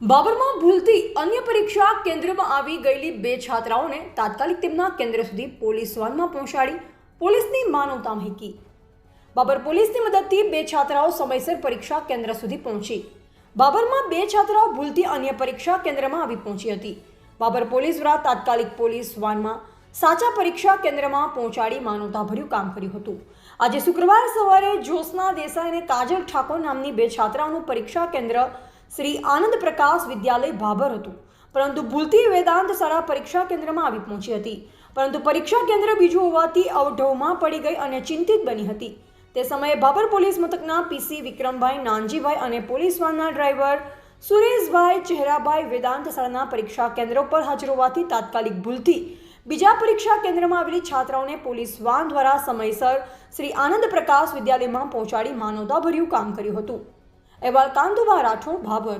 બાબરમાં ભૂલથી અન્ય પરીક્ષા કેન્દ્રમાં આવી ગયેલી બે છાત્રાઓને તાત્કાલિક તેમના કેન્દ્ર સુધી પોલીસ વાનમાં પહોંચાડી પોલીસની માનવતા મહેકી। બાબર પોલીસની મદદથી બે છાત્રાઓ સમયસર પરીક્ષા કેન્દ્ર સુધી પહોંચી। બાબરમાં બે છાત્રાઓ ભૂલથી અન્ય પરીક્ષા કેન્દ્રમાં આવી પહોંચી હતી। બાબર પોલીસ દ્વારા તાત્કાલિક પોલીસ વાનમાં સાચા પરીક્ષા કેન્દ્રમાં પહોંચાડી માનવતાભર્યું કામ કર્યું હતું। આજે શુક્રવાર સવારે જ્યોત્સના દેસાઈ અને કાજલ ઠાકોર નામની બે છાત્રાઓનું પરીક્ષા કેન્દ્ર શ્રી આનંદ પ્રકાશ વિદ્યાલય ભાભર હતું, પરંતુ ભૂલથી વેદાંત શાળા પરીક્ષા કેન્દ્રમાં આવી પહોંચી હતી। પરંતુ પરીક્ષા કેન્દ્ર બીજું હોવાથી અવઢવમાં પડી ગઈ અને ચિંતિત બની હતી। તે સમયે ભાભર પોલીસ મથકના પીસી વિક્રમભાઈ નાનજીભાઈ અને પોલીસ વાનના ડ્રાઈવર સુરેશભાઈ ચહેરાભાઈ વેદાંત શાળાના પરીક્ષા કેન્દ્ર પર હાજર હોવાથી તાત્કાલિક ભૂલથી બીજા પરીક્ષા કેન્દ્રમાં આવેલી છાત્રાઓને પોલીસ વાન દ્વારા સમયસર શ્રી આનંદ પ્રકાશ વિદ્યાલયમાં પહોંચાડી માનવતાભર્યું કામ કર્યું હતું। અહેવાલ કાંતુભા રાઠોડ, ભાભર।